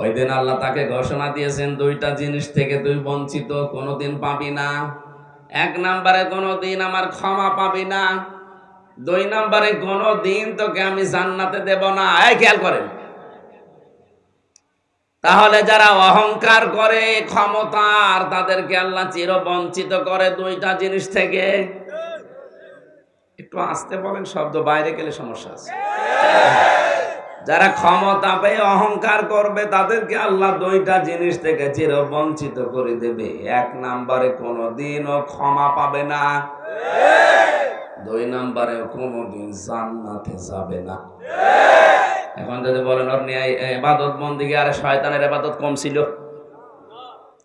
ওই দিন আল্লাহ তাকে ঘোষণা দিয়েছেন, দুইটা জিনিস থেকে তুই বঞ্চিত কোনোদিন পাবি না। এক নম্বরে কোনোদিন আমার ক্ষমা পাবি না, দুই নম্বরে কোনোদিন তোকে আমি জান্নাতে দেব না। এই খেয়াল করেন, তাহলে যারা অহংকার করে ক্ষমতার, তাদেরকে আল্লাহ চির বঞ্চিত করে দুইটা জিনিস থেকে। একটু আস্তে বলেন, শব্দ বাইরে গেলে সমস্যা আছে। যারা ক্ষমতা পেয়ে অহংকার করবে তাদেরকে আল্লাহ দুইটা জিনিস থেকে চির বঞ্চিত করে দেবে। এক নম্বরে কোনোদিনও ক্ষমা পাবে না, দুই নম্বরে কোনোদিন জান্নাতে যাবে না। এখন যদি বলেন আপনি ইবাদত বন্দেগী, আরে শয়তানের ইবাদত কম ছিল,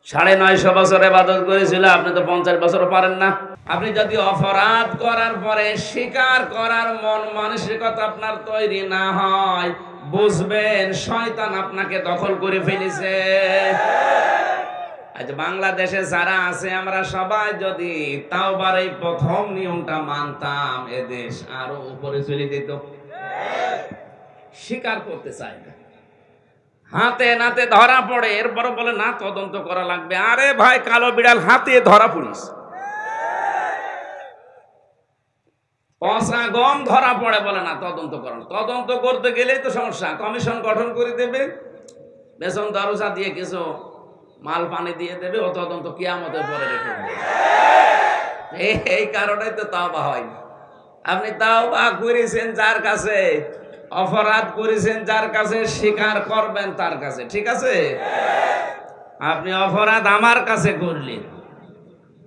950 বছর ইবাদত করেছিল, আপনি তো 50 বছরও পারেন না। আপনি যদি অপরাধ করার পরে স্বীকার করার মন মানসিকতা আপনার তৈরি না হয়, বুঝবেন শয়তান আপনাকে দখল করে ফেলেছে। আজ বাংলাদেশে যারা আছে, আমরা সবাই যদি তাওবার এই প্রথম নিয়মটা মানতাম, এদেশ আরো উপরে চলে যেত। স্বীকার করতে চাই না, হাতে নাতে ধরা পড়ে, এরপর বলে না তদন্ত করা লাগবে। আরে ভাই, কালো বিড়াল হাতে ধরা পুলিশ, পচা গম ধরা পড়ে, বলে না তদন্ত করেন। তদন্ত করতে গেলেই তো সমস্যা, কমিশন গঠন করে দেবে, বেতন দরজা দিয়ে কিছু মাল পানি দিয়ে দেবে, ও তদন্ত কিয়ামতের পরে রেখে দেবে। এই কারণেই তো তাওবা হয় না। আপনি তাওবা করেছেন যার কাছে, অপরাধ করেছেন যার কাছে, স্বীকার করবেন তার কাছে, ঠিক আছে? আপনি অপরাধ আমার কাছে করলেন,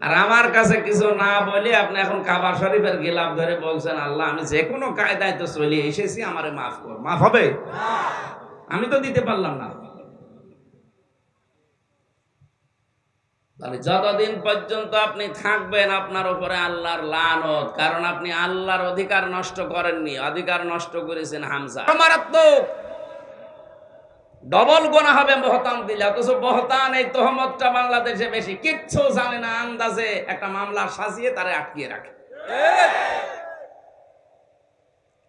আর আমার কাছে কিছু না বলে আপনি এখন কাবা শরীফের গিলাফ ধরে বলছেন, আল্লাহ আমি যে কোনো কায়দায় তো চলে এসেছি, আমারে মাফ কর। মাফ হবে? আমি তো দিতে পারলাম না। তাহলে যতদিন পর্যন্ত আপনি থাকবেন, আপনার উপরে আল্লাহর লানত, কারণ আপনি আল্লাহর অধিকার নষ্ট করেননি, অধিকার নষ্ট করেছেন হামজা। মারাত্মক ডবল গোনা হবে বহতান দিলে। অথচ বহতান, এই তহমতটা বাংলাদেশে বেশি, কিচ্ছু জানে না, আন্দাজে একটা মামলা সাজিয়ে তারে আটকিয়ে রাখে।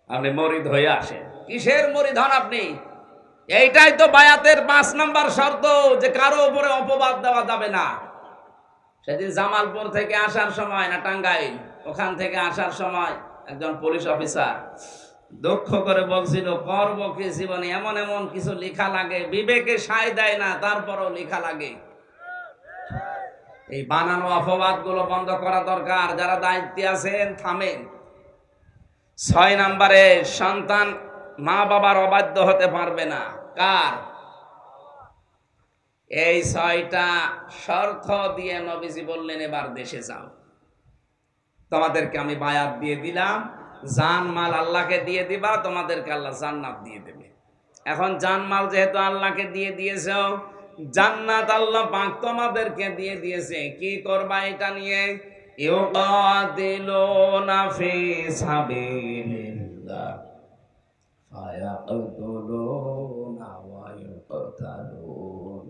আপনি মরিদ হয়ে আসেন, কিসের মরিদ হন আপনি? এইটাই তো বায়াতের 5 নম্বর শর্ত, যে কারো উপরে অপবাদ দেওয়া যাবে না। সেদিন জামালপুর থেকে আসার সময়, না টাঙ্গাইল, ওখান থেকে আসার সময় একজন পুলিশ অফিসার দুঃখ করে বলছিল, করব কি জীবনে, এমন এমন কিছু লেখা লাগে, বিবেকে সায় দেয় না, তারপরও লেখা লাগে। এই বানানো অপবাদ গুলো বন্ধ করা দরকার। যারা দায়িত্বে আছেন থামেন। 6 নম্বরে, সন্তান মা বাবার অবাধ্য হতে পারবে না। কার? এই 6টা শর্ত দিয়ে নবীজি বললেন, এবার দেশে যাও, তোমাদেরকে আমি বায়াত দিয়ে দিলাম, জানমাল আল্লাহকে দিয়ে দিবা, তোমাদেরকে আল্লাহ জান্নাত দিয়ে দেবে। এখন জানমাল যেহেতু আল্লাহকে দিয়ে দিয়েছো, জান্নাত আল্লাহ পাক তোমাদেরকে দিয়ে দিয়েছে, কি করবা এটা নিয়ে? ইউকাতিলুনা ফি সাবিলিল্লাহ ফায়াকতুলুনা ওয়া ইউকতালুন।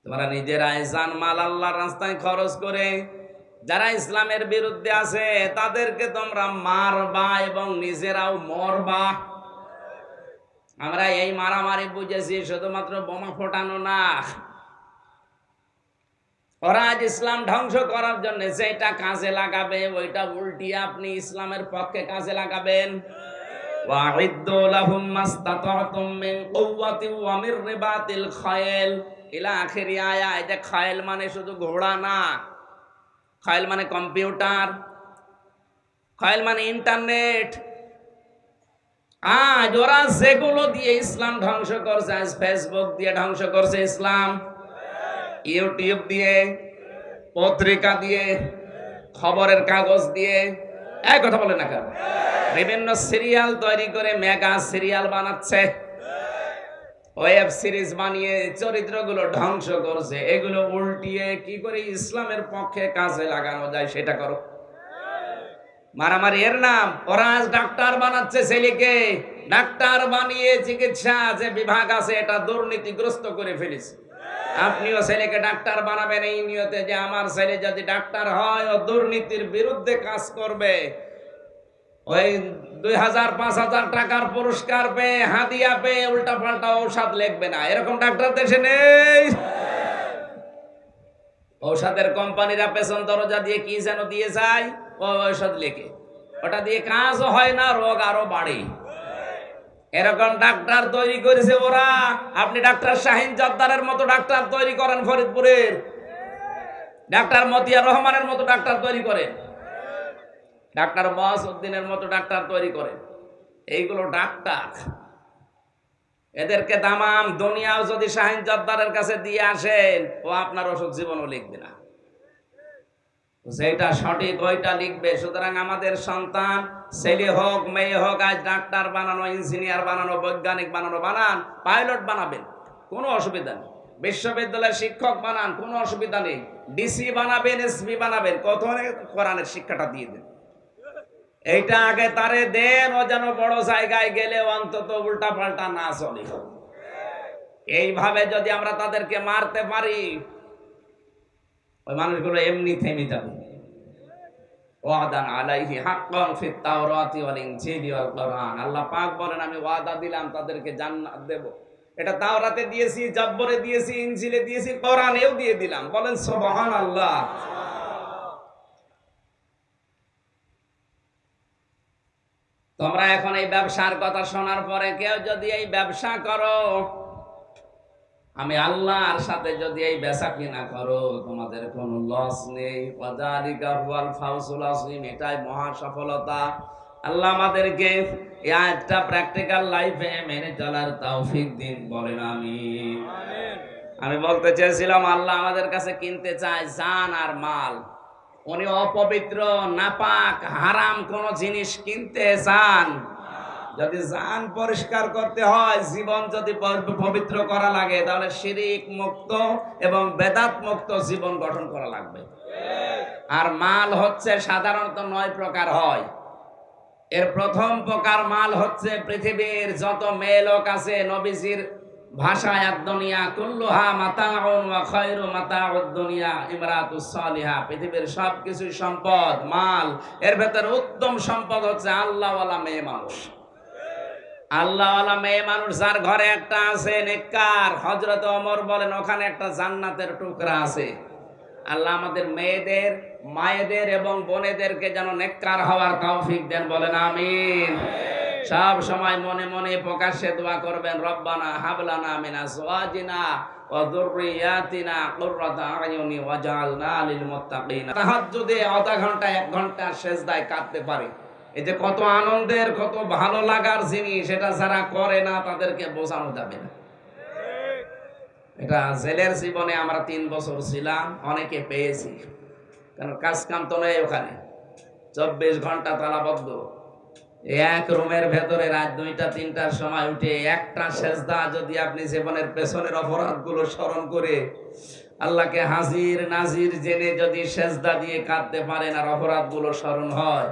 তোমরা নিজেরাই জানমাল আল্লাহর রাস্তায় খরচ করে যারা ইসলামের বিরুদ্ধে আছে তাদেরকে তোমরা মারবা এবং নিজেরাও মরবা। আমরা এই মারামারি বুঝেছি শুধুমাত্র বোমা ফোটানো না। ওরা আজ ইসলাম ধ্বংস করার জন্য যেটা কাজে লাগাবে, ওইটা উল্টিয়ে আপনি ইসলামের পক্ষে কাজে লাগাবেন। ওয়াইদ্দু লাহুম মাসতাতাতুম মিন কুওয়াতি ওয়া মির রিবাতিল খায়ল ইলা আখিরি আয়া। এটা খায়ল মানে শুধু ঘোড়া না, খায়ল মানে কম্পিউটার, খায়ল মানে ইন্টারনেট। আজ ওরা যেগুলো দিয়ে ইসলাম ধ্বংস করছে, আজ ফেসবুক দিয়ে ধ্বংস করছে ইসলাম, ইউটিউব দিয়ে, পত্রিকা দিয়ে, খবরের কাগজ দিয়ে, এক কথা বলে না কেন? বিভিন্ন সিরিয়াল তৈরি করে মেগা সিরিয়াল বানাচ্ছে, ওয়েব সিরিজ বানিয়ে চরিত্রগুলো ধ্বংস করছে। এগুলো উল্টিয়ে কি করে ইসলামের পক্ষে কাজে লাগানো যায় সেটা করো। মারামারি এর নাম। ওরা ডাক্তার বানাচ্ছে ছেলেকে, ডাক্তার বানিয়ে চিকিৎসা যে বিভাগ আছে এটা দুর্নীতিগ্রস্ত করে ফেলেছে। আপনিও ছেলেকে ডাক্তার বানাবেন এই নিয়তে যে আমার ছেলে যদি ডাক্তার হয় ও দুর্নীতির বিরুদ্ধে কাজ করবে, ওই 2000-5000 টাকার পুরস্কার পেয়ে হাদিয়া পেয়ে উল্টা পাল্টা ঔষধ লিখবে না, এরকম ডাক্তার দেশে নেই। ঔষধের কোম্পানিরা পেছন দরজা দিয়ে কি যেন দিয়ে যায়, ঔষধ লেখে, ওটা দিয়ে কাজও হয় না, রোগ আরো বাড়ে। এরকম ডাক্তার তৈরি করেছে ওরা। আপনি ডাক্তার শাহিন জর্দারের মতো ডাক্তার তৈরি করেন, ফরিদপুরের ডাক্তার মতিয়ার রহমানের মতো ডাক্তার তৈরি করেন, ডাক্তার মহাসুদ্দিনের মতো ডাক্তার তৈরি করেন। এইগুলো ডাক্তার, এদেরকে তামাম দুনিয়াও যদি শাহিন জর্দারের কাছে দিয়ে আসেন, ও আপনার অসুখ জীবনও লিখবে না, যেটা সঠিক ওইটা লিখবে। সুতরাং আমাদের সন্তান ছেলে হোক মেয়ে হোক, আজ ডাক্তার বানানো, ইঞ্জিনিয়ার বানানো, বৈজ্ঞানিক বানানো, বানান, পাইলট বানাবেন, কোনো অসুবিধা নেই। বিশ্ববিদ্যালয়ের শিক্ষক বানান, কোনো অসুবিধা নেই। ডিসি বানাবেন, এসপি বানাবেন, কত কোরআনের শিক্ষাটা দিয়ে দেন। এইটা আগে তারে দেন, ও যেন বড় জায়গায় গেলে অন্তত উল্টা পাল্টা না চলে। এইভাবে যদি আমরা তাদেরকে মারতে পারি, ওই মানুষগুলো এমনি থেমে যাবে। ওয়াদান আলাইহি হাক্কান ফিত তাওরাতি ওয়াল ইনজিলি ওয়াল কুরআন, আল্লাহ পাক বলেন আমি ওয়াদা দিলাম তাদেরকে জান্নাত দেব। এটা তাওরাতে দিয়েছি, জব্বরে দিয়েছি, ইনজিলে দিয়েছি, কোরআনেও দিয়ে দিলাম। বলেন সুবহানাল্লাহ। তোমরা এখন এই ব্যবসার কথা শোনার পরে কেউ যদি এই ব্যবসা করো, আমি আল্লাহর সাথে যদি এই বেচা কিনা করো, তোমাদের কোনো লস নেই। ওয়াযালিকা হুয়াল ফাউজুল আযীম, এটাই মহা সফলতা। আল্লাহ আমাদেরকে এই আয়াতটা প্র্যাকটিক্যাল লাইফে মেনে চলার তৌফিক দিন, বলেন আমিন। আমি বলতে চেয়েছিলাম, আল্লাহ আমাদের কাছে কিনতে চায় জান আর মাল। উনি অপবিত্র, নাপাক, হারাম কোন জিনিস কিনতে চান। যদি জান পরিষ্কার করতে হয়, জীবন যদি পবিত্র করা লাগে, তাহলে শিরিক মুক্ত এবং বেদাত মুক্ত জীবন গঠন করা লাগবে। আর মাল হচ্ছে সাধারণত 9 প্রকার হয়। এর প্রথম প্রকার মাল হচ্ছে পৃথিবীর যত মেয়ে লোক আছে, নবীজির ভাষায় আদ-দুনিয়া কুল্লুহা মাতাউন ওয়া খায়রু মাতাউদ দুনিয়া ইমরাতুস সালিহা, পৃথিবীর সবকিছুই সম্পদ, মাল। এর ভেতরে উত্তম সম্পদ হচ্ছে আল্লাহওয়ালা মেয়ে মানুষ। আল্লাহওয়ালা মেয়ে মানুষ যার ঘরে একটা আছে নেককার, হযরত ওমর বলেন ওখানে একটা জান্নাতের টুকরা আছে। আল্লাহ আমাদের মেয়েদের, মায়েদের এবং বোনেদেরকে যেন নেককার হওয়ার তৌফিক দেন, বলেন আমিন। সব সময় মনে মনে প্রকাশ্যে দোয়া করবেন, রব্বানা হাবলানা মিন আজওয়াজিনা ওয়া যুররিয়াতিনা কুররাতা আয়ুনি ওয়াজআলনা লিল মুত্তাকিনা। তাহাজ্জুদে আধা ঘন্টা 1 ঘন্টা সেজদায় কাঁদতে পারে, এই যে কত আনন্দের, কত ভালো লাগার জিনিস, এটা যারা করে না তাদেরকে বোঝানো যাবে না। এটা জেলের জীবনে আমরা 3 বছর ছিলাম, অনেকে পেয়েছি, কারণ কাজ কাম তো নেই ওখানে, 24 ঘন্টা তালাবদ্ধ। এক রুমের ভেতরে রাত 2টা-3টার সময় উঠে একটা সেজদা যদি আপনি জীবনের পেছনের অপরাধগুলো স্মরণ করে আল্লাহকে হাজির নাজির জেনে যদি সেজদা দিয়ে কাঁদতে পারেন আর অপরাধগুলো স্মরণ হয়,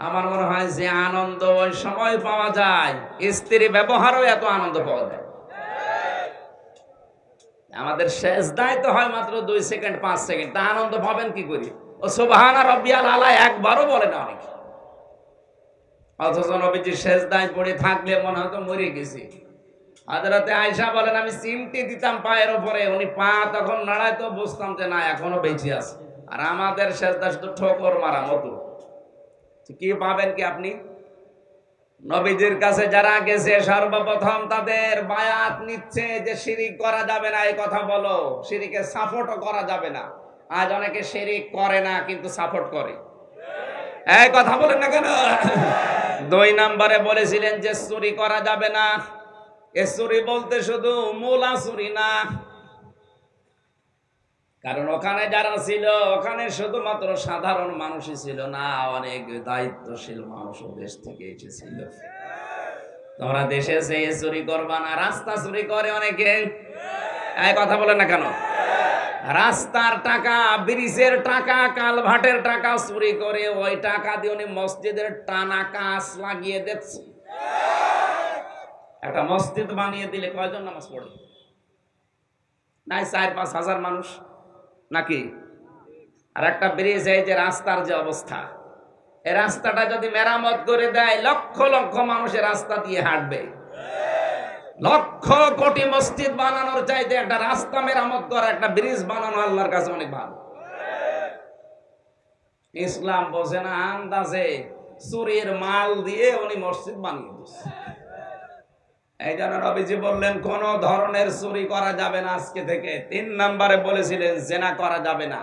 আমার মনে হয় যে আনন্দ ওই সময় পাওয়া যায়, স্ত্রী ব্যবহারও এত আনন্দ পাওয়া যায়। আমাদের সেজদায় তো হয় মাত্র 2 সেকেন্ড 5 সেকেন্ড, তা আনন্দ পাবেন কি করি? ও সুবহানা রাব্বিয়াল আলা একবারও বলে না অনেকে, অথচ নবীজি সেজদায় পড়ে থাকলে মনে হতো মরে গেছি। হযরতে আয়েশা বলেন আমি চিমটি দিতাম পায়ের উপরে, উনি পা তখন নাড়ায় তো বুঝতাম যে না এখনো বেঁচে আছে। আর আমাদের সেজদা শুধু ঠোকর মারা মতো। কি পাবেন কি আপনি? নবীজির কাছে যারা গেছে সর্বপ্রথম তাদের বায়াত নিচ্ছে যে শিরিক করা যাবে না, এই কথা বলো, শিরিকে সাপোর্টও করা যাবে না। আজ অনেকে শিরিক করে না কিন্তু সাপোর্ট করে, এই কথা বলেন না কেন? 2 নম্বরে বলেছিলেন যে চুরি করা যাবে না। এ চুরি বলতে শুধু মূলা চুরি না, কারণ ওখানে যারা ছিল ওখানে শুধুমাত্র সাধারণ মানুষই ছিল না, অনেক দায়িত্বশীল মানুষও দেশ থেকে এসেছিল। তোমরা দেশে যেয়ে চুরি করবা না, রাস্তা চুরি করে অনেকে, এই কথা বলেন না কেন? রাস্তার টাকা, ব্রিজের টাকা, কালভার্টের টাকা চুরি করে ওই টাকা দিয়ে উনি মসজিদের টানা কাজ লাগিয়ে দিচ্ছে। একটা মসজিদ বানিয়ে দিলে কয়জন নামাজ পড়ে? নাই 4-5 হাজার মানুষ নাকি? আর একটা ব্রিজ, এই যে রাস্তার যে অবস্থা, এই রাস্তাটা যদি মেরামত করে দেয়, লক্ষ লক্ষ মানুষের রাস্তা দিয়ে হাঁটবে। লক্ষ কোটি মসজিদ বানানোর চাইতে একটা রাস্তা মেরামত করা, একটা ব্রিজ বানানো আল্লাহর কাছে অনেক ভালো। ইসলাম বোঝে না, আন্দাজে চুরির মাল দিয়ে উনি মসজিদ বানিয়ে দিচ্ছে। এই জন্য নবীজি বললেন কোন ধরনের চুরি করা যাবে না আজকে থেকে। 3 নম্বরে বলেছিলেন জেনা করা যাবে না।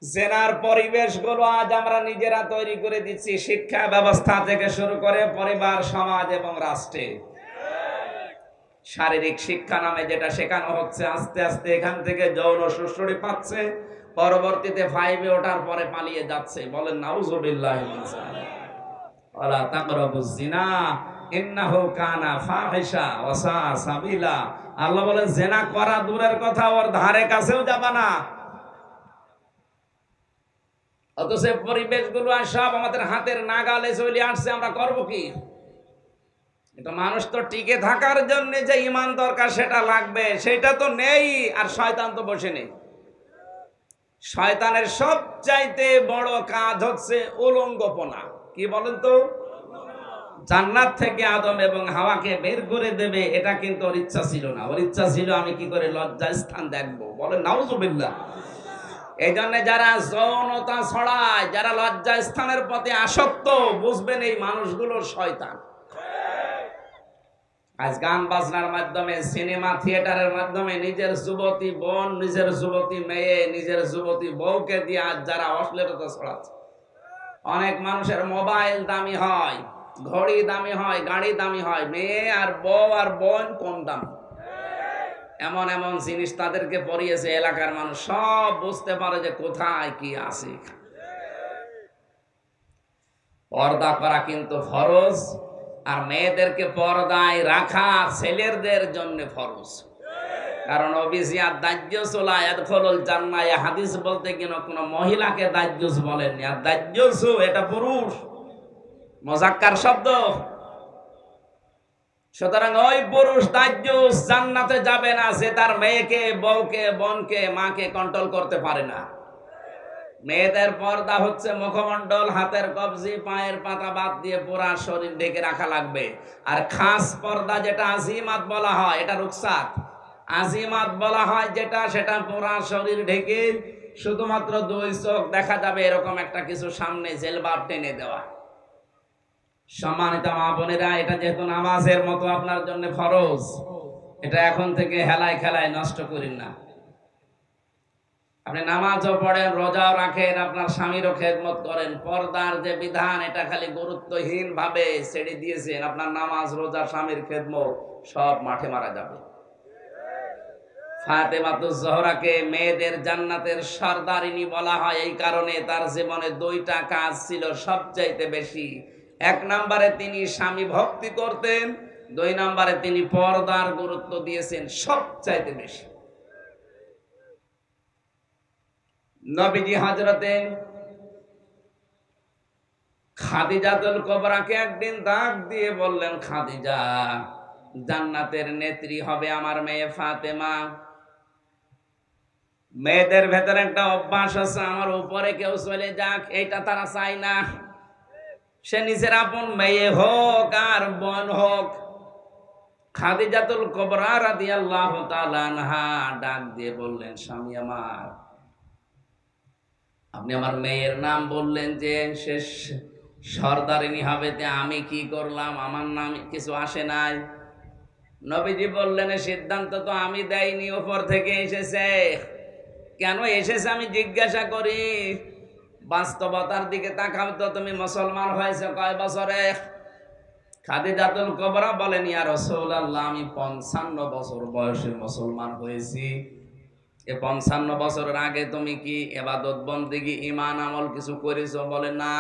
জেনার পরিবেশগুলো আজ আমরা নিজেরা তৈরি করে দিচ্ছি, শিক্ষা ব্যবস্থা থেকে শুরু করে পরিবার, সমাজ এবং রাষ্ট্রে। শারীরিক শিক্ষা নামে যেটা শেখানো হচ্ছে, আস্তে আস্তে এখান থেকে যৌন সুশ্রুতি পাচ্ছে, পরবর্তীতে 5-এ ওঠার পরে পালিয়ে যাচ্ছে। বলেন নাউজুবিল্লাহি মিন যালিক। ওয়ালা তাকরাবুজ জিনা ইন্নাহু কানা ফাহিশা ওয়া সাআ সাবিলা। আল্লাহ বলেন জিনা করা দূরের কথা, ওর ধারে কাছেও যাবা না। অথচ পরিবেশগুলো আর সব আমাদের হাতের নাগালে চলে আসছে, আমরা করব কি? এটা মানুষ তো টিকে থাকার জন্য যে ঈমান দরকার সেটা লাগবে, সেটা তো নেই। আর শয়তান তো বসে নেই। শয়তানের সবচাইতে বড় কাজ হচ্ছে উলঙ্গপনা। কি বলেন তো? জান্নাত থেকে আদম এবং হাওয়াকে বের করে দেবে, এটা কিন্তু ওর ইচ্ছা ছিল না। ওর ইচ্ছা ছিল আমি কি করে লজ্জা স্থান দেখবো। বলেন নাউজুবিল্লাহ। এই জন্য যারা যৌনতা ছড়ায়, যারা লজ্জা স্থানের প্রতি আসক্ত, বুঝবেন এই মানুষগুলোর শয়তান। আজ গান বাজনার মাধ্যমে, সিনেমা থিয়েটারের মাধ্যমে নিজের যুবতী বোন, নিজের যুবতী মেয়ে, নিজের যুবতী বউকে দিয়ে আজ যারা অশ্লীলতা ছড়াচ্ছে। অনেক মানুষের মোবাইল দামি হয়, ঘড়ি দামি হয়, গাড়ি দামি হয়, মেয়ে আর বউ আর বোন কম দাম। এমন এমন জিনিস তাদেরকে পরিয়েছে, এলাকার মানুষ সব বুঝতে পারে যে কোথায় কি আছে। পর্দা করা কিন্তু ফরজ, আর মেয়েদেরকে পর্দায় রাখা ছেলেদের জন্য ফরজ। কারণ অবিজিয়াত দাজ্জুসুলা ইয়াদখুলুল জান্নাহ, হাদিস বলতে কিনা কোন মহিলাকে দাজ্জুস বলেননি। আর দাজ্জুসু এটা পুরুষ, মুযাক্কার শব্দ। সুতরাং ওই পুরুষ দাজ্জুস জান্নাতে যাবে না যে তার মেয়েকে, বউকে, বোনকে, মাকে কন্ট্রোল করতে পারে না। মেয়েদের পর্দা হচ্ছে মুখমণ্ডল, হাতের কবজি, পায়ের পাতা বাদ দিয়ে পুরা শরীর ঢেকে রাখা লাগবে। আর খাস পর্দা যেটা আজিমাত বলা হয়, এটা রুখসাত। আজিমাত বলা হয় যেটা, সেটা পুরা শরীর ঢেকে শুধুমাত্র 2 চোখ দেখা যাবে এরকম একটা কিছু সামনে জেলবাব টেনে দেওয়া। সম্মানিত মা বোনেরা, এটা যেহেতু নামাজের মতো আপনার জন্য ফরজ, এটা এখন থেকে হেলায় খেলায় নষ্ট করেন না। আপনি নামাজও পড়েন, রোজাও রাখেন, আপনার স্বামীরও খেদমত করেন, পর্দার যে বিধান এটা খালি গুরুত্বহীন ভাবে ছেড়ে দিয়েছেন, আপনার নামাজ, রোজা, স্বামীর খেদমত সব মাঠে মারা যাবে। ফাতেমাতুজ জোহরাকে মেয়েদের জান্নাতের সরদারিনী বলা হয় এই কারণে, তার জীবনে 2টা কাজ ছিল সবচাইতে বেশি। 1 নম্বরে তিনি স্বামী ভক্তি করতেন, 2 নম্বরে তিনি পর্দার গুরুত্ব দিয়েছেন সবচাইতে বেশি। নবীজি হযরতে খাদিজাতুল কুবরাকে একদিন ডাক দিয়ে বললেন, খাদিজা, জান্নাতের নেত্রী হবে আমার মেয়ে ফাতেমা। মেয়েদের ভেতরে একটা অভ্যাস আছে, আমার উপরে কেউ চলে যাক, এইটা তারা চায় না। সে নিজের আপন মেয়ে হোক আর বোন হোক। খাদিজাতুল কুবরা রাদিয়াল্লাহু তাআলা আনহা ডাক দিয়ে বললেন, স্বামী আমার, আপনি আমার মেয়ের নাম বললেন যে সে সরদারিনী হবে, তে আমি কি করলাম? আমার নাম কিছু আসে নাই। নবীজি বললেন, সিদ্ধান্ত তো আমি দেইনি, উপর থেকে এসেছে। কেন এসেছে আমি জিজ্ঞাসা করি? বাস্তবতার দিকে তাকাও তো, তুমি মুসলমান হয়েছে কয় বছরে? খাদিজাতুল কুবরা বলেন, ইয়া রাসূলুল্লাহ, আমি 55 বছর বয়সে মুসলমান হয়েছি। এ 55 বছরের আগে তুমি কি ইবাদত বন্দেগী, ঈমান আমল কিছু করেছো? বলে না।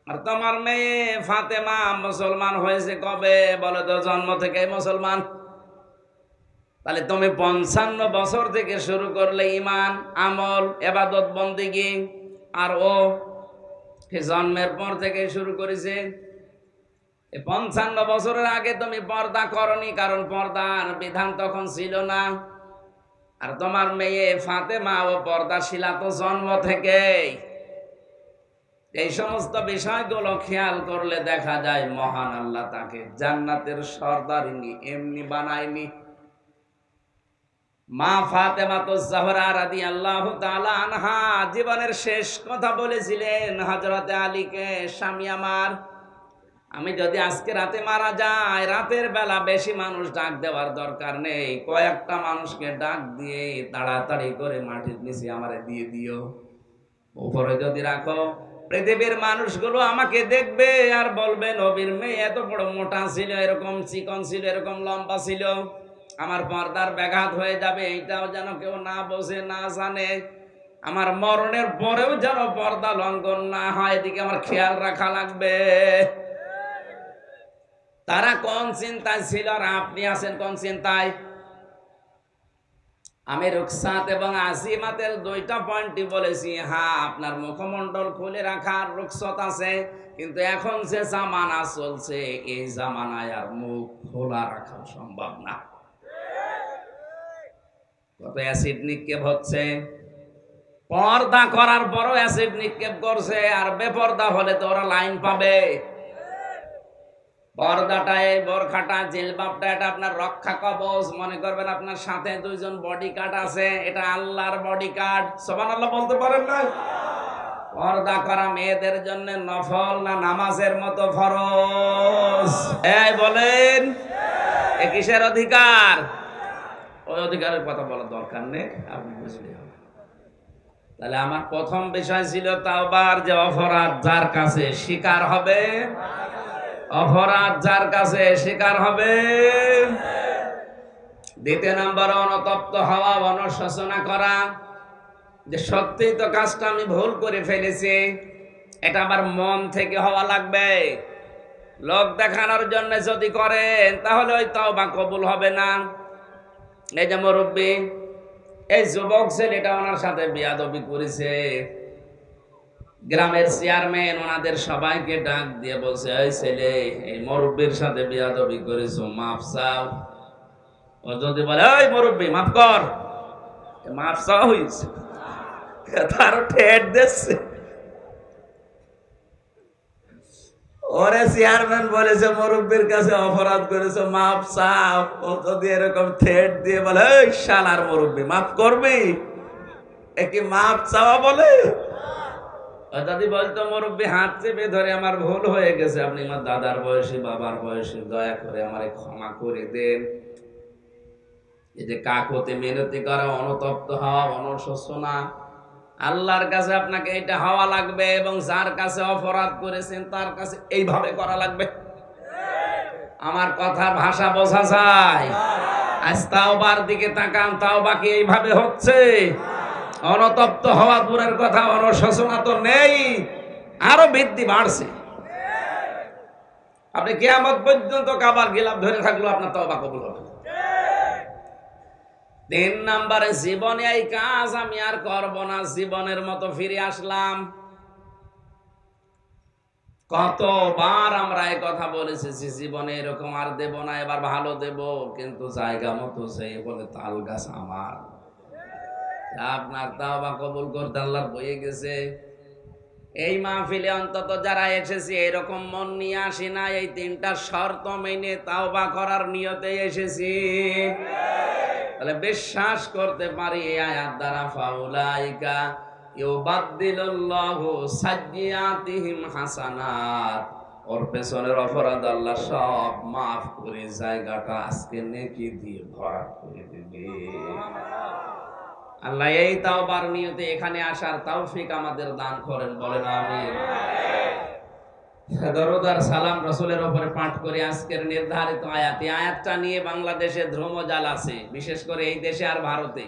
আর তোমার মেয়ে ফাতেমা মুসলমান হয়েছে কবে? বলে তো জন্ম থেকেই মুসলমান। তাহলে তুমি 55 বছর থেকে শুরু করলে ঈমান আমল ইবাদত বন্দেগী, আর ও জন্মের পর থেকে শুরু করেছে। 55 বছরের আগে তুমি পর্দা করনি, কারণ পর্দার বিধান তখন ছিল না। আর তোমার মেয়ে ফাতেমা ও পর্দাশীলা তো জন্ম থেকেই। এই সমস্ত বিষয়গুলো খেয়াল করলে দেখা যায় মহান আল্লাহ তাকে জান্নাতের সর্দারিনী এমনি বানায়নি। মা ফাতেমাতুজ জাহরা রাদিয়াল্লাহু তাআলা আনহা জীবনের শেষ কথা বলেছিলেন হযরতে আলীকে, স্বামী আমার, আমি যদি আজকে রাতে মারা যাই, রাতের বেলা বেশি মানুষ ডাক দেওয়ার দরকার নেই, কয়েকটা মানুষকে ডাক দিয়ে তাড়াতাড়ি করে মাটির নিচে আমারে দিয়ে দিও। উপরে যদি রাখো, পৃথিবীর মানুষগুলো আমাকে দেখবে আর বলবে নবীর মেয়ে এত বড় মোটা ছিল, এরকম চিকন ছিল, এরকম লম্বা ছিল, আমার পর্দার ব্যাঘাত হয়ে যাবে, এইটাও যেন কেউ না বোঝে না জানে, আমার মরণের পরেও যেন পর্দা লঙ্ঘন না হয়, এদিকে আমার খেয়াল রাখা লাগবে। তারা কোন চিন্তায় ছিল আর আপনি আছেন কোন চিন্তায়? আমি রুকসাত এবং আজিমাতের দুইটা পয়েন্টই বলেছি। হ্যাঁ, আপনার মুখমণ্ডল খুলে রাখার রুকসত আছে, কিন্তু এখন যে জামানা চলছে এই জামানায় আর মুখ খোলা রাখা সম্ভব না। কত অ্যাসিড নিক্ষেপ হচ্ছে, পর্দা করার পরও অ্যাসিড নিক্ষেপ করছে, আর বেপর্দা হলে তো ওরা লাইন পাবে। পর্দাটা, এই বোরখাটা, জিলবাবটা, এটা আপনার রক্ষা কবচ। মনে করবেন আপনার সাথে দুইজন বডিগার্ড আছে, এটা আল্লাহর বডিগার্ড। সুবহানাল্লাহ বলতে পারেন না? পর্দা করা মেয়েদের জন্য নফল না নামাজের মতো ফরজ? এই বলেন, এ কিসের অধিকার? ওই অধিকারের কথা বলার দরকার নেই, আপনি বুঝলে হবে। তাহলে আমার প্রথম বিষয় ছিল তাওবার, যে অপরাধ যার কাছে স্বীকার হবে, অপরাধ যার কাছে স্বীকার হবে। দ্বিতীয় নম্বর, অনুতপ্ত হওয়া, অনুশোচনা করা, যে সত্যি তো কাজটা আমি ভুল করে ফেলেছি, এটা আবার মন থেকে হওয়া লাগবে। লোক দেখানোর জন্য যদি করেন তাহলে ওই তওবা কবুল হবে না। এই যে মুরব্বী, এই যুবক ছেলেটা ওনার সাথে বেয়াদবি করেছে, গ্রামের চেয়ারম্যান ওনাদের সবাইকে ডাক দিয়ে বলছে, এই ছেলে, এই মুরব্বীর সাথে বেয়াদবি করেছো, মাফ চাও। ও যদি বলে, এই মুরব্বী মাফ কর, মাফ চাওয়া হয়েছে, তারও ঠেট দিচ্ছে। ওরে চেয়ারম্যান বলেছে মুরব্বীর কাছে অপরাধ করেছো, মাফ চাও। ও যদি এরকম ঠেট দিয়ে বলে, এই শালার মুরব্বী মাফ করবি, এ কি মাফ চাওয়া বলে? যদি বলতো, মুরব্বী হাত চেপে ধরে, আমার ভুল হয়ে গেছে, আপনি আমার দাদার বয়সী, বাবার বয়সী, দয়া করে আমারে ক্ষমা করে দেন। এই যে কাকুতি মিনতি করা, অনুতপ্ত হওয়া, অনুশোচনা, আল্লাহর কাছে আপনাকে এটা হওয়া লাগবে, এবং যার কাছে অপরাধ করেছেন তার কাছে এইভাবে করা লাগবে। আমার কথার ভাষা বোঝা যায়? আজ তাওবার দিকে তাকান, তাওবা কি এইভাবে হচ্ছে? অনুতপ্ত হওয়া দূরের কথা, অনুশোচনা তো নেই, আরো বৃদ্ধি বাড়ছে। আপনি কিয়ামত পর্যন্ত কাবার গিলাফ ধরে থাকলো, আপনার তওবা কবুল হবে। 3 নম্বরে, জীবনে এই কাজ আমি আর করব না, জীবনের মতো ফিরে আসলাম। কতবার আমরা এই কথা বলেছি, জীবনে এরকম আর দেব না, এবার ভালো দেব, কিন্তু জায়গা মতো সেই বলে তাল গাছ আমার। আপনার তাওবা কবুল করতে আল্লাহর বয়ে গেছে। এই মাহফিলে অন্তত যারা এসেছি, এরকম মন নিয়ে আসি না, এই 3টা শর্ত মেনে তাওবা করার নিয়তে এসেছি। তাহলে বিশ্বাস করতে পারি এই আয়াত দ্বারা, ফাউলাইকা ইউবাদদিলুল্লাহু সাইয়্যাতিহিম হাসানাত, ওর পেছনের অপরাধ আল্লাহ সব মাফ করে জায়গাটা আজকে নেকি দিয়ে ভরা করে দিবে। আল্লাহ এই তাওবার নিয়তে এখানে আসার তৌফিক আমাদের দান করেন, বলেন আমিন। দরুদ আর সালাম রাসূলের উপরে পাঠ করে আজকের নির্ধারিত আয়াত, এই আয়াতটা নিয়ে বাংলাদেশে ধ্রুমজাল আছে, বিশেষ করে এই দেশে আর ভারতে।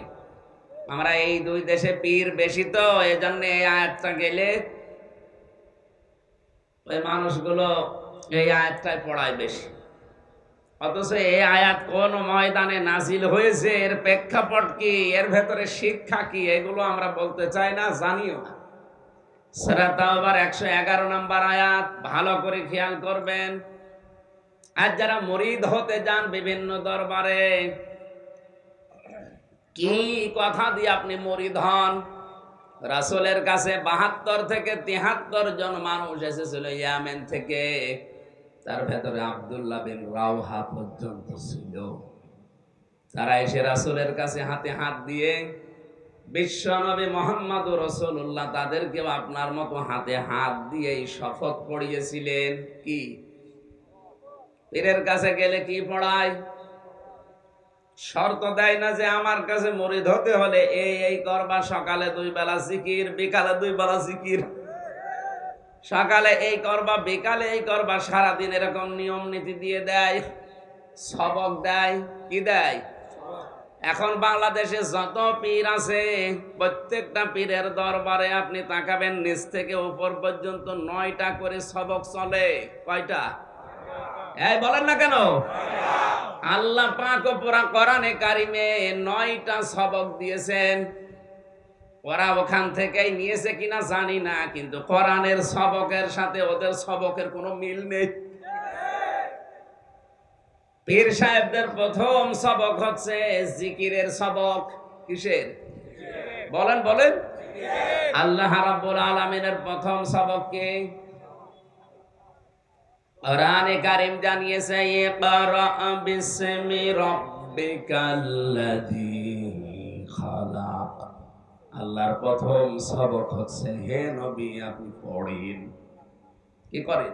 আমরা এই 2 দেশে পীর বেশি, তো এজন্য এই আয়াতটা গেলে ওই মানুষগুলো এই আয়াতটাই পড়ায় বেশি। অথচ এই আয়াত কোন ময়দানে নাজিল হয়েছে, এর প্রেক্ষাপট কি, এর ভেতরে শিক্ষা কি, এগুলো আমরা বলতে চাই না, জানিও না। সূরা তাওবার 111 নম্বর আয়াত, ভালো করে খেয়াল করবেন। আর যারা মুরিদ হতে যান বিভিন্ন দরবারে, কি কথা দিয়ে আপনি মুরিদ হন? রাসূলের কাছে ৭২ থেকে ৭৩ জন মানুষ এসেছিল ইয়ামেন থেকে, তার ভেতরে আব্দুল্লাহ বিন রাওহা পর্যন্ত ছিল। তারা এসে রাসূলের কাছে হাতে হাত দিয়ে বিশ্ব নবী মুহাম্মদুর রাসূলুল্লাহ তাদেরকেও আপনার মতো হাতে হাত দিয়ে শপথ পড়িয়েছিলেন। কি পীরের কাছে গেলে কি পড়ায়? শর্ত দেয় না যে আমার কাছে মুরিদ হতে হলে এই করবা, সকালে 2 বেলা জিকির, বিকালে 2 বেলা জিকির, সকালে এই করবা, বিকালে এই করবা, সারাদিন এরকম নিয়ম নীতি দিয়ে দেয়, সবক দেয়। কি দেয়? এখন বাংলাদেশে যত পীর আছে প্রত্যেকটা পীরের দরবারে আপনি তাকাবেন, নিচ থেকে উপর পর্যন্ত 9টা করে সবক চলে। কয়টা? এই বলেন না কেন? আল্লাহ পাক পুরা কোরআনে কারিমে 9টা সবক দিয়েছেন। ওরা ওখান থেকেই নিয়েছে কিনা জানি না, কিন্তু কোরআনের সবকের সাথে ওদের সবকের কোনো মিল নেই। পীর সাহেবদের প্রথম সবক হচ্ছে জিকিরের সবক। কিসের? বলেন বলেন। আল্লাহ রাব্বুল আলামিনের প্রথম সবক কি? কোরআনে কারীম জানিয়েছে, ইকরা বিসমি রাব্বিকাল্লাযী খালাক। আল্লাহর প্রথম সবক হচ্ছে, হে নবী আপনি পড়েন। কি করেন?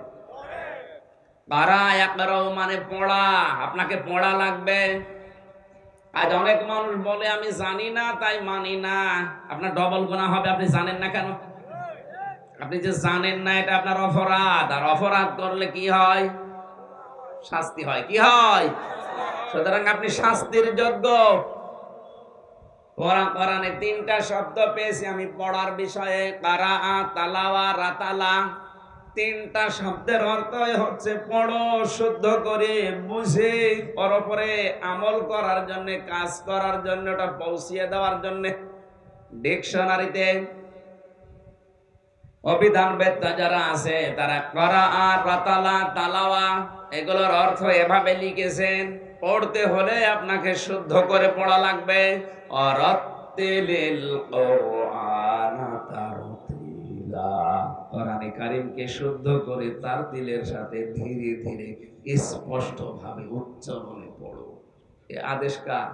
কারা একরাও মানে পড়া, আপনাকে পড়া লাগবে। আজ অনেক মানুষ বলে আমি জানি না তাই মানি না। আপনার ডবল গুনাহ হবে, আপনি জানেন না কেন? আপনি যে জানেন না এটা আপনার অপরাধ, আর অপরাধ করলে কি হয়? শাস্তি হয়। কি হয়? সুতরাং আপনি শাস্তির যোগ্য। কোরআনে 3টা শব্দ পেয়েছি আমি পড়ার বিষয়ে, কারা, তালাওয়া, রাতালা। 3টা শব্দের অর্থ হচ্ছে পড়ো, শুদ্ধ করে বুঝে পরপরে আমল করার জন্য, কাজ করার জন্য, ওটা পৌঁছিয়ে দেওয়ার জন্য। ডিকশনারিতে অভিধানবেত্তা যারা আছে তারা করা আর রাতালা, তালাওয়া এগুলোর অর্থ এভাবে লিখেছেন, পড়তে হলে আপনাকে শুদ্ধ করে পড়া লাগবে। অরাত্তিলিল কোরআনা তারতিলা, কোরআনে কারীমকে শুদ্ধ করে তার দিলের সাথে ধীরে ধীরে স্পষ্ট ভাবে উচ্চারণে পড়ো। এ আদেশ কার?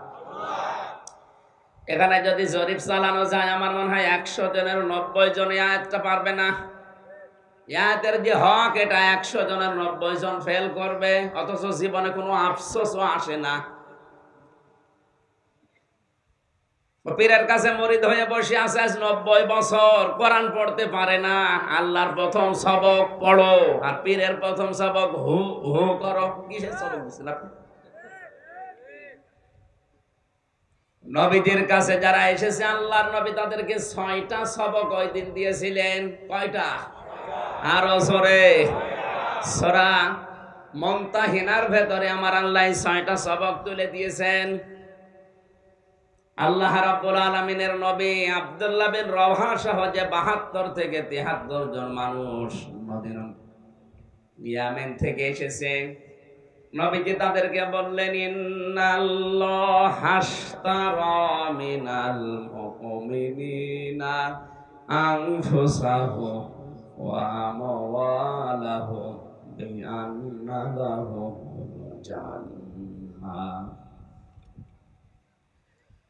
এখানে যদি জরিপ চালানো যায় আমার মনে হয় 100 জনের 90 জন আয়াতটা পারবে না। আয়াতের যে হক এটা 100 জনের 90 জন ফেল করবে, অথচ জীবনে কোনো আফসোসও আসে না। পীরের কাছে মুরিদ হয়ে বসে আছে আজ 90 বছর, কোরআন পড়তে পারে না। আল্লাহর প্রথম সবক পড়ো, আর পীরের প্রথম সবক হু হু করো। কিসের সবক দিচ্ছেন আপনি? নবীদের কাছে যারা এসেছে আল্লাহর নবী তাদেরকে 6টা সবক ওই দিন দিয়েছিলেন। কয়টা? আরো জোরে। সূরা মুমতাহিনার ভেতরে আমার আল্লাহ 6টা সবক তুলে দিয়েছেন। আল্লাহ রাব্বুল আলামিনের নবী আব্দুল্লাহ বিন রাওহা সহ যে 72 থেকে 73 জন মানুষ মদিনা ইয়ামেন থেকে এসেছে, নবীজি তাদেরকে বললেন, ইন্নাল্লাহা আশতারা মিনাল মুমিনিনা আনফুসাহুম ওয়া আমওয়ালাহুম বিআন্না লাহুমুল জান্নাহ।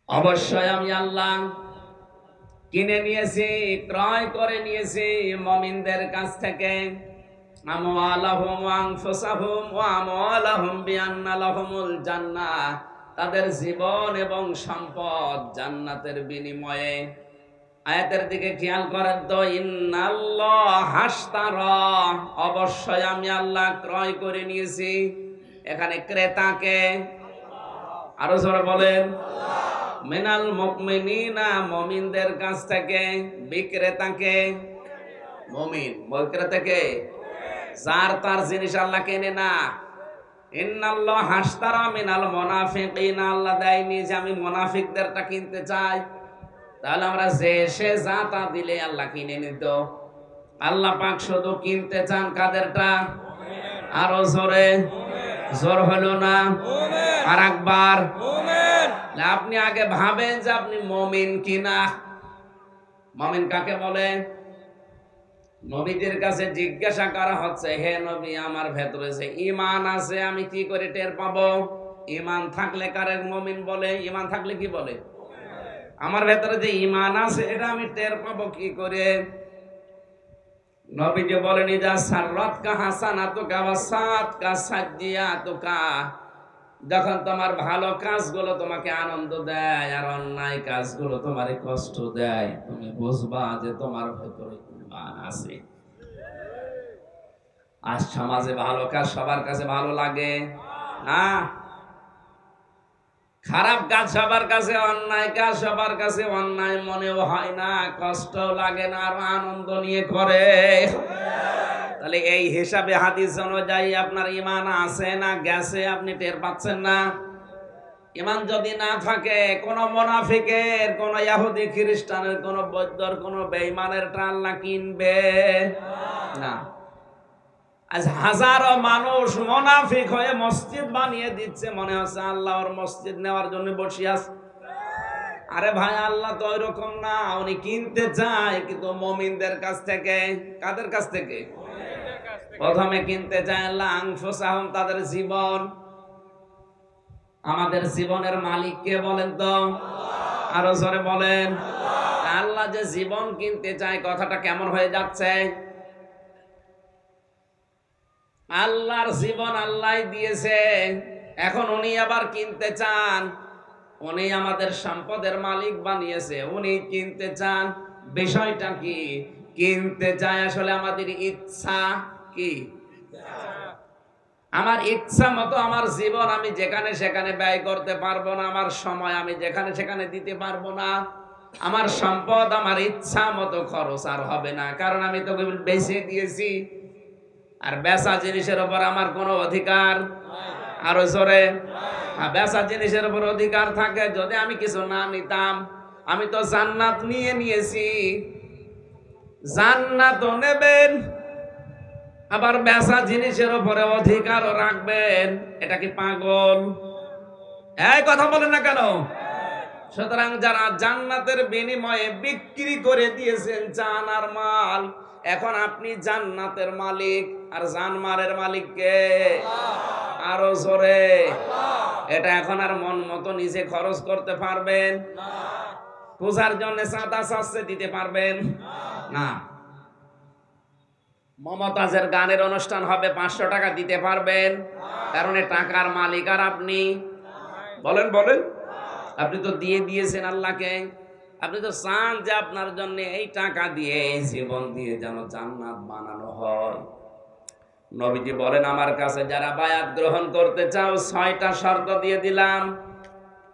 অবশ্যই আমি আল্লাহ কিনে নিয়েছি, ক্রয় করে নিয়েছি মুমিনদের কাছ থেকে। আমওয়ালাহুম ওয়া আনফুসাহুম ওয়া আমওয়ালাহুম বিআন্না লাহুমুল জান্নাহ, তাদের জীবন এবং সম্পদ জান্নাতের বিনিময়ে। আয়াতের দিকে খেয়াল করেন তো, ইন্নাল্লাহা আশতারা, অবশ্যই আমি আল্লাহ ক্রয় করে নিয়েছি। এখানে ক্রেতাকে আরো জোরে বলেন, মিনাল মুমিনিনা, মুমিনদের কাছ থেকে। বিক্রেতাকে মুমিন, বিক্রেতাকে যার তার জিনিস আল্লাহ কেনে না। ইন্নাল্লাহা আশতারা মিনাল মুনাফিকিনা, আল্লাহ দেয়নি যে আমি মুনাফিকদেরটা কিনতে চাই, তাহলে আমরা যে সে যা তা দিলে আল্লাহ কিনে নিত। আল্লাহ পাক শুধু কিনতে চান কাদেরটা? আরো জোরে, জোর হলো না? আর একবার। আপনি আগে ভাবেন যে আপনি মুমিন কিনা। মুমিন কাকে বলে? নবীদের কাছে জিজ্ঞাসা করা হচ্ছে, হে নবী, আমার ভেতরে যে ঈমান আছে আমি কি করে টের পাবো? ঈমান থাকলে কারে মুমিন বলে? ঈমান থাকলে কি বলে? আমার ভেতরে যে ঈমান আছে এটা আমি টের পাবো কি করে? নবীজি বলেন, ইজা সাররাতকা হাসানাতুকা ওয়া সাআতকা সাজ্জিয়াতুকা, যখন তোমার ভালো কাজগুলো তোমাকে আনন্দ দেয় আর অন্যায় কাজগুলো তোমারে কষ্ট দেয়, তুমি বুঝবা যে তোমার ভেতরে ঈমান আছে। আজ সমাজে ভালো কাজ সবার কাছে ভালো লাগে না, খারাপ কাজ সবার কাছে, অন্যায় কাজ সবার কাছে অন্যায় মনেও হয় না, কষ্টও লাগে না, আর আনন্দ নিয়ে করে। তাহলে এই হিসাবে হাদিস অনুযায়ী আপনার ঈমান আছে না গেছে আপনি টের পাচ্ছেন না। ঈমান যদি না থাকে, কোন মুনাফিকের, কোন ইহুদি খ্রিস্টানের, কোন বৌদ্ধর, কোন বেঈমানের আল্লাহ কিনবে না। আজ হাজারো মানুষ মুনাফিক হয়ে মসজিদ বানিয়ে দিচ্ছে, মনে হচ্ছে আল্লাহ ওর মসজিদ নেওয়ার জন্য বসে আছে। আরে ভাই, আল্লাহ তো ওইরকম না, উনি কিনতে চায় কিন্তু মুমিনদের কাছ থেকে। কাদের কাছ থেকে? প্রথমে কিনতে চায় আল্লাহ আনফুসাহুম, তাদের জীবন। আমাদের জীবনের মালিক কে বলেন তো? আরো জোরে বলেন। আল্লাহ যে জীবন কিনতে চায়, কথাটা কেমন হয়ে যাচ্ছে? আল্লাহর জীবন আল্লাহ দিয়েছে, এখন উনি আবার কিনতে চান। উনি আমাদের সম্পদের মালিক বানিয়েছে, উনি কিনতে চান। বিষয়টা কি? কিনতে চায় আসলে আমাদের ইচ্ছা। কি? আমার ইচ্ছা মতো আমার জীবন আমি যেখানে সেখানে ব্যয় করতে পারবো না, আমার সময় আমি যেখানে সেখানে দিতে পারবো না, আমার সম্পদ আমার ইচ্ছা মতো খরচ আর হবে না, কারণ আমি তো বেঁচে দিয়েছি। আর বেচা জিনিসের উপর আমার কোনো অধিকার, আরো জোরে, বেচা জিনিসের উপর অধিকার থাকে যদি আমি কিছু না নিতাম। আমি তো জান্নাত নিয়ে নিয়েছি, জান্নাতও নেবেন, আবার বেচা জিনিসের উপরে অধিকারও রাখবেন। এটা কি পাগল? এই কথা বলেন না কেন? সুতরাং যারা জান্নাতের বিনিময়ে বিক্রি করে দিয়েছেন জান আর মাল, এখন আপনি জান্নাতের মালিক, আর জানমালের মালিক কে? আরো জোরে। এটা এখন আর মন মতো নিজে খরচ করতে পারবেন? পূজার জন্য চাঁদা চাচ্ছে দিতে পারবেন না। মমতাজের গানের অনুষ্ঠান হবে, 500 টাকা দিতে পারবেন? কারণ টাকার মালিক আর আপনি। বলেন বলেন, আপনি তো দিয়ে দিয়েছেন আল্লাহকে। আপনি তো চান যে আপনার জন্য এই টাকা দিয়ে, এই জীবন দিয়ে যেন জান্নাত বানানো হয়। নবীজি বলেন, আমার কাছে যারা বায়াত গ্রহণ করতে চাও, 6টা শর্ত দিয়ে দিলাম,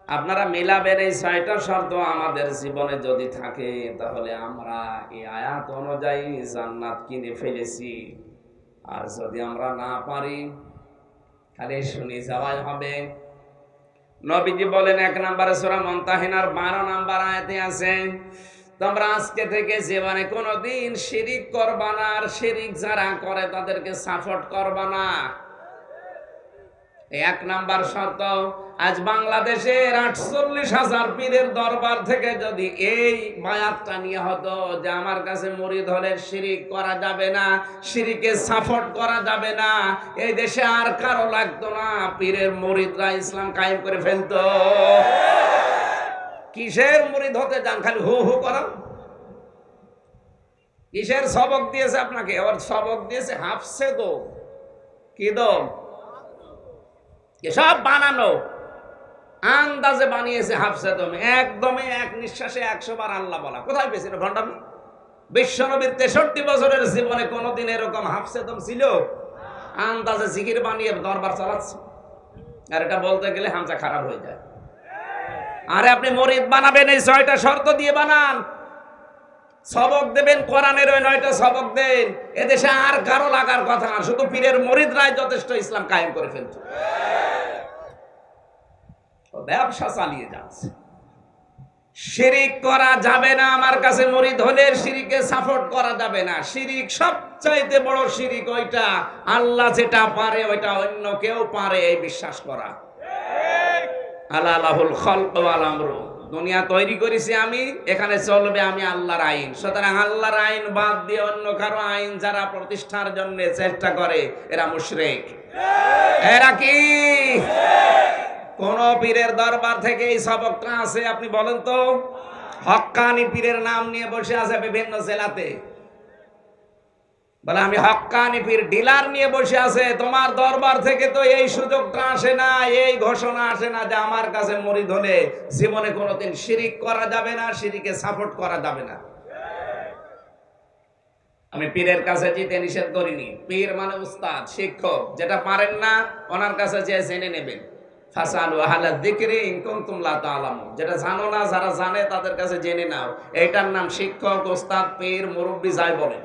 আপনারা মিলাবেন। এই 6টা শর্ত আমাদের জীবনে যদি থাকে, তাহলে আমরা এই আয়াত অনুযায়ী জান্নাত কিনে ফেলেছি। আর যদি আমরা না পারি, খালি শুনে যাওয়াই হবে। নবীজি বলেন, 1 নম্বরে সূরা মুনতাহিনার 12 নম্বর আয়াতে আছে, তোমরা আজকে থেকে জীবনে কোনোদিন শিরিক করবা না, আর শিরিক যারা করে তাদেরকে সাপোর্ট করবা না। 1 নাম্বার শর্ত। আজ বাংলাদেশের 48,000 পীরের দরবার থেকে যদি এই বায়াতটা নিয়ে হতো যে আমার কাছে মুরিদ হলে শিরিক করা যাবে না, শিরিকে সাপোর্ট করা যাবে না, এই দেশে আর কারো লাগতো না, পীরের মুরিদরা ইসলাম কায়েম করে ফেলতো। কিসের মুরিদ হতে যান, খালি হু হু করেন? কিসের সবক দিয়েছে আপনাকে? ওর সবক দিয়েছে হাফসে দো, কি দো, সব বানানো, আন্দাজে বানিয়েছে হাফসে দম, একদমই এক নিঃশ্বাসে 100 বার আল্লাহ বলা। কোথায় পেয়েছিল ভণ্ডামি? বিশ্বনবীর 63 বছরের জীবনে কোনোদিন এরকম হাফসে দম ছিল? আন্দাজে জিকির বানিয়ে দরবার চালাচ্ছে। আর এটা বলতে গেলে হামজা খারাপ হয়ে যায়। আরে আপনি মুরিদ বানাবেন, এই 6টা শর্ত দিয়ে বানান। সবক দেবেন কোরআনের, ওই 9টা সবক দেন। এদেশে আর কারো লাগার কথা না, শুধু পীরের মুরিদরাই যথেষ্ট ইসলাম কায়েম করে ফেলছে। ব্যবসা চালিয়ে যাচ্ছে। শিরিক করা যাবে না, আমার কাছে মুরিদ হলে শিরিকে সাপোর্ট করা যাবে না। শিরিক সবচাইতে বড় শিরিক ওইটা, আল্লাহ যেটা পারে ওইটা অন্য কেউ পারে এই বিশ্বাস করা। আলা লাহুল খালক ওয়াল আমরু, দুনিয়া তৈরি করেছি আমি, এখানে চলবে আমি আল্লাহর আইন। সুতরাং আল্লাহর আইন বাদ দিয়ে অন্য কারো আইন যারা প্রতিষ্ঠার জন্য চেষ্টা করে এরা মুশরিক। এরা কি কোন পীরের দরবার থেকে এই সবকটা আছে? আপনি বলেন তো। হক্কানি পীরের নাম নিয়ে বসে আছে বিভিন্ন জেলাতে, বলে আমি হক্কানি পীর ডিলার নিয়ে বসে আছে। তোমার দরবার থেকে তো এই সুযোগটা আসে না, এই ঘোষণা আসে না যে আমার কাছে মুরিদ হলে জীবনে কোনোদিন শিরিক করা যাবে না, শিরিকে সাপোর্ট করা যাবে না। আমি পীরের কাছে যেতে নিষেধ করিনি। পীর মানে উস্তাদ, শিক্ষক। যেটা পারেন না ওনার কাছে যে জেনে নেবেন। ফাসালু আহলা যিকরি ইন কুনতুম লা তা'লামুন। যেটা জানো না, যারা জানে তাদের কাছে জেনে নাও। এইটার নাম শিক্ষক, উস্তাদ, পীর, মুরব্বি যাই বলেন।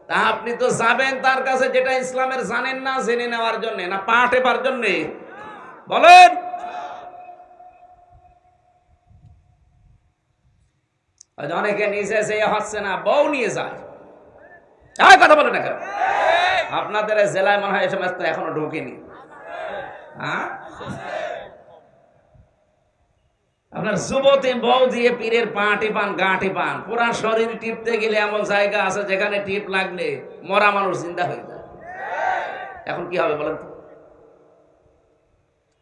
তা আপনি তো যাবেন তার কাছে যেটা ইসলামের জানেন না, জেনে নেওয়ার জন্য না পাঠ এবার জন্য? বলেন। অনেকে নিজে যে হচ্ছে না, বউ নিয়ে যায়। কথা বলে না কেন? আপনাদের জেলায় মনে হয় এসব এখনো ঢুকেনি। হ্যাঁ, আপনার যুবতী বউ দিয়ে পীরের পা টিপান, গা টিপান। পুরা শরীর টিপতে গেলে এমন জায়গা আছে যেখানে টিপ লাগলে মরা মানুষ জিন্দা হয়ে যায়। এখন কি হবে বলেন তো?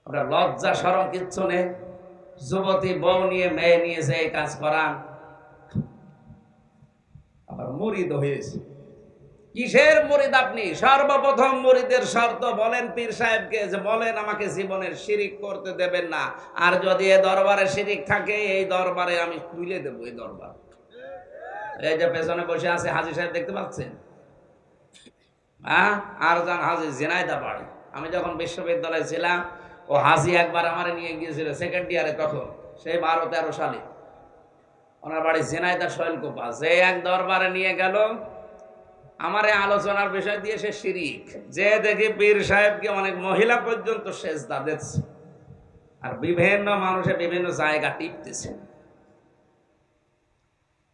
আপনার লজ্জা শরম কিচ্ছু নেই। যুবতী বউ নিয়ে মেয়ে নিয়ে যে এই কাজ করান, আবার মুরিদ হয়েছে। কিসের মুরিদ আপনি? সর্বপ্রথম মুরিদের শর্ত বলেন পীর সাহেবকে, যে বলেন আমাকে জীবনের শিরিক করতে দেবেন না। আর যদি এ দরবারে শিরিক থাকে, এই দরবারে আমি তুলে দেবো। এই দরবার, এই যে পেছনে বসে আছে হাজী সাহেব দেখতে পাচ্ছেন, হ্যাঁ, আর যান হাজী ঝিনাইদহ বাড়ি। আমি যখন বিশ্ববিদ্যালয়ে ছিলাম, ও হাজী একবার আমার নিয়ে গিয়েছিল সেকেন্ড ইয়ারে, তখন সেই 12-13 সালে। ওনার বাড়ি ঝিনাইদহ শৈলকুপা। যে এক দরবারে নিয়ে গেল, আমার এই আলোচনার বিষয় দিয়ে সে শিরিক। যে দেখি পীর সাহেবকে অনেক মহিলা পর্যন্ত সেজদা দিচ্ছে, আর বিভিন্ন মানুষে বিভিন্ন জায়গা টিপতেছে।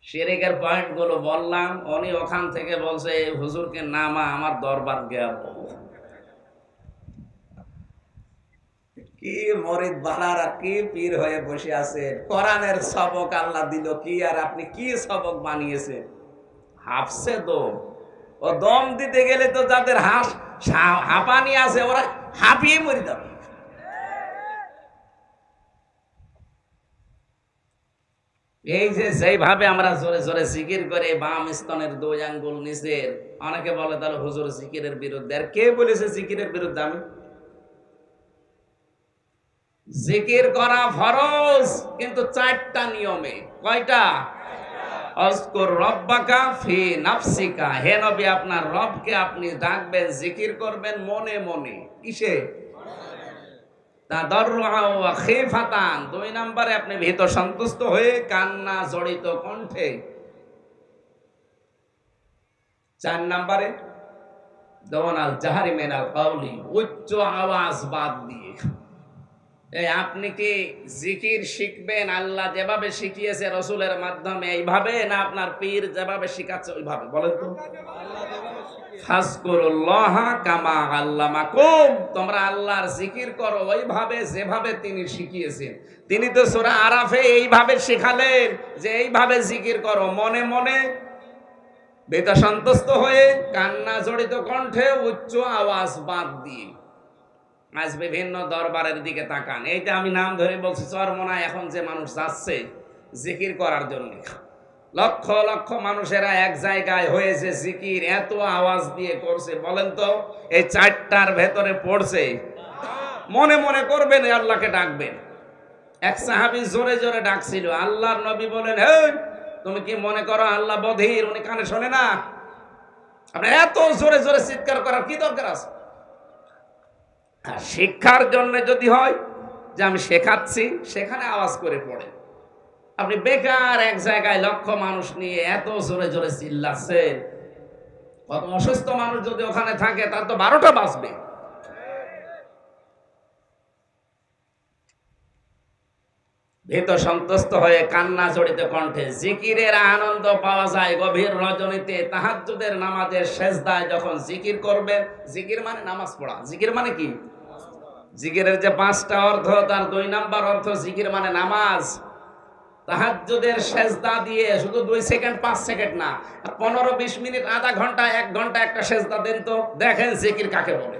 শিরিকের পয়েন্ট গুলো বললাম, উনি ওখান থেকে বলছে হুজুরকে নামা, আমার দরবার গেল। কি মরিদ বানার, কি পীর হয়ে বসে আছে। কোরআনের সবক আল্লাহ দিল কি, আর আপনি কি সবক বানিয়েছেন? হাফসে দম। ও দম দিতে গেলে তো যাদের হাঁপানি আছে ওরা হাঁপিয়ে মরে যাবে। এই যে যেভাবে আমরা জোরে জোরে জিকির করে বাম স্তনের 2 আঙ্গুল নিচের, অনেকে বলে তাহলে হুজুর জিকিরের বিরুদ্ধে। আর কে বলেছে জিকিরের বিরুদ্ধে? আমি জিকির করা ফরজ, কিন্তু 4টা নিয়মে। কয়টা? আযকুর রাব্বাকা ফি নাফসিকা। হে নবী, আপনার রবকে আপনি ডাকবেন, জিকির করবেন মনে মনে। কিসে? তাদাররুআ ওয়া খিফাতান। 2 নম্বরে আপনি ভীত সন্তুষ্ট হয়ে কান্না জড়িত কণ্ঠে। 4 নম্বরে দুনাল জাহরি মিনাল কাওলি, উচ্চ আওয়াজ বাদ দিয়ে। আপনি কি জিকির শিখবেন আল্লাহ যেভাবে শিখিয়েছে রসুলের মাধ্যমে এইভাবে, না আপনার পীর যেভাবে শিখাচ্ছে ওইভাবে? বলেন তো। ফাজকুরুল্লাহ কামা আল্লামাকুম। তোমরা আল্লাহর জিকির করো ওইভাবে যেভাবে তিনি শিখিয়েছেন। তিনি তো সূরা আরাফে এইভাবে শিখালেন যে এইভাবে জিকির করো, মনে মনে, বেতা সন্তুষ্ট হয়ে, কান্না জড়িত কণ্ঠে, উচ্চ আওয়াজ বাদ দিয়ে। আজ বিভিন্ন দরবারের দিকে তাকান। এইটা আমি নাম ধরে বলছি, চরমোনায় এখন যে মানুষ যাচ্ছে জিকির করার জন্য, লক্ষ লক্ষ মানুষেরা এক জায়গায় হয়েছে, জিকির এত আওয়াজ দিয়ে করছে। বলেন তো, এই 4টার ভেতরে পড়ছে? মনে মনে করবেন, আল্লাহকে ডাকবেন। এক সাহাবী জোরে জোরে ডাকছিল, আল্লাহর নবী বলেন, হে তুমি কি মনে করো আল্লাহ বধির, উনি কানে শোনে না? আপনার এত জোরে জোরে চিৎকার করার কি দরকার আছে? শিক্ষার জন্য যদি হয় যে আমি শেখাচ্ছি, সেখানে আওয়াজ করে পড়ে। আপনি বেকার এক জায়গায় লক্ষ মানুষ নিয়ে এত জোরে জোরে চিল্লাচ্ছেন, কত অসুস্থ মানুষ যদি ওখানে থাকে তার তো 12টা বাজবে। ভীত সন্তুষ্ট হয়ে কান্না জড়িত কণ্ঠে জিকিরের আনন্দ পাওয়া যায় গভীর রজনীতে, তাহাজ্জুদের নামাজের সেজদায় যখন জিকির করবেন। জিকির মানে নামাজ পড়া। জিকির মানে কি? জিকিরের যে 5টা অর্থ, তার 2 নাম্বার অর্থ জিকির মানে নামাজ। তাহাজ্জুদের সেজদা দিয়ে শুধু 2 সেকেন্ড 5 সেকেন্ড না, 15-20 মিনিট, আধা ঘন্টা 1 ঘন্টা একটা সেজদা দেন তো, দেখেন জিকির কাকে বলে।